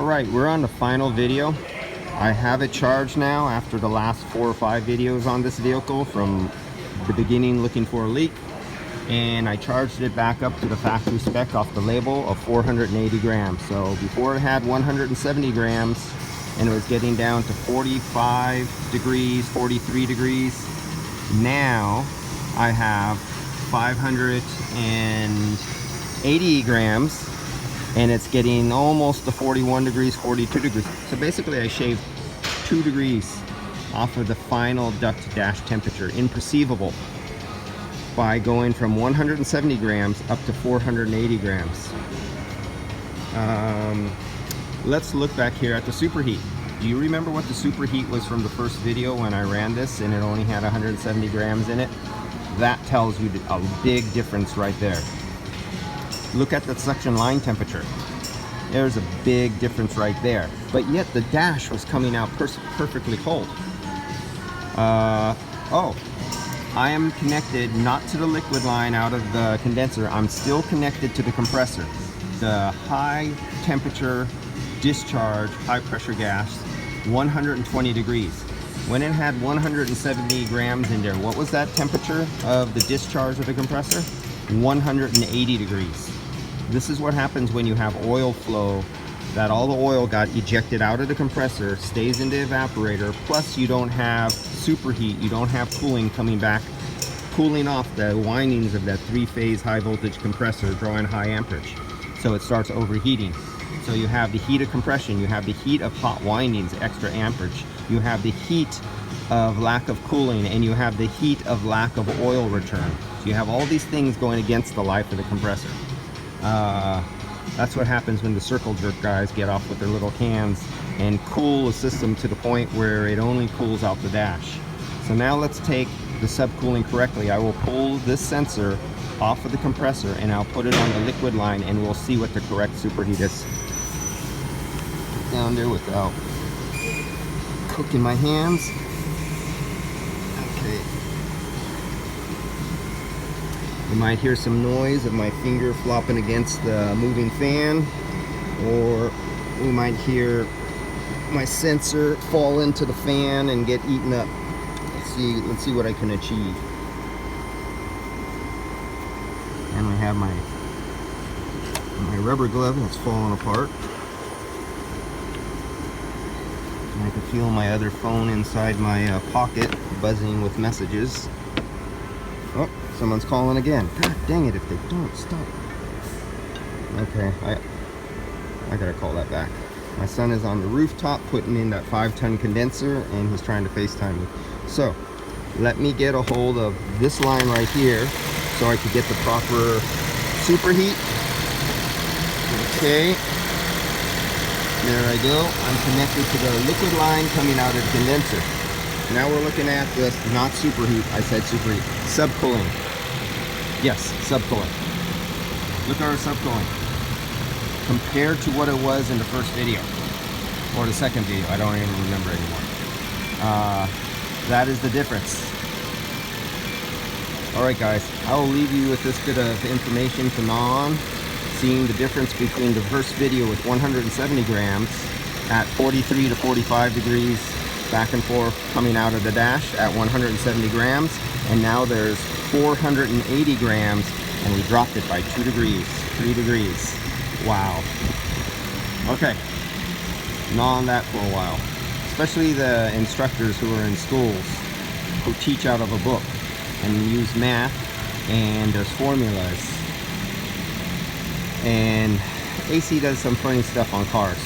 Alright, we're on the final video. I have it charged now after the last 4 or 5 videos on this vehicle from the beginning looking for a leak. And I charged it back up to the factory spec off the label of 480 grams. So before it had 170 grams and it was getting down to 45 degrees, 43 degrees. Now I have 580 grams and it's getting almost to 41 degrees, 42 degrees. So basically I shaved 2 degrees off of the final duct dash temperature, imperceivable, by going from 170 grams up to 480 grams. Let's look back here at the superheat. Do you remember what the superheat was from the first video when I ran this and it only had 170 grams in it? That tells you a big difference right there. Look at the suction line temperature. There's a big difference right there. But yet the dash was coming out perfectly cold. Oh, I am connected not to the liquid line out of the condenser. I'm still connected to the compressor. The high temperature discharge, high pressure gas, 120 degrees. When it had 170 grams in there, what was that temperature of the discharge of the compressor? 180 degrees. This is what happens when you have oil flow, that all the oil got ejected out of the compressor, stays in the evaporator, plus you don't have superheat, you don't have cooling coming back, cooling off the windings of that 3-phase high voltage compressor drawing high amperage. So it starts overheating. So you have the heat of compression, you have the heat of hot windings, extra amperage, you have the heat of lack of cooling, and you have the heat of lack of oil return. So you have all these things going against the life of the compressor. That's what happens when the circle jerk guys get off with their little cans and cool a system to the point where it only cools out the dash. So now let's take the subcooling correctly. I will pull this sensor off of the compressor and I'll put it on the liquid line and we'll see what the correct superheat is. Get down there without cooking my hands. Okay. You might hear some noise of my finger flopping against the moving fan, or we might hear my sensor fall into the fan and get eaten up. Let's see what I can achieve. And I have my rubber glove that's falling apart. And I can feel my other phone inside my pocket buzzing with messages. Oh, someone's calling again. God dang it, if they don't stop. Okay, I gotta call that back. My son is on the rooftop putting in that 5-ton condenser and he's trying to FaceTime me. So, let me get a hold of this line right here so I could get the proper superheat. Okay. There I go. I'm connected to the liquid line coming out of the condenser. Now we're looking at this, not superheat, I said superheat, subcooling. Yes, subcooling. Look at our subcooling. Compared to what it was in the first video, or the second video, I don't even remember anymore. That is the difference. Alright guys, I will leave you with this bit of information to gnaw on, seeing the difference between the first video with 170 grams at 43 to 45 degrees back and forth coming out of the dash at 170 grams, and now there's 480 grams and we dropped it by 2 degrees, 3 degrees. Wow. Okay, gnaw on that for a while, especially the instructors who are in schools who teach out of a book and use math and there's formulas. And AC does some funny stuff on cars.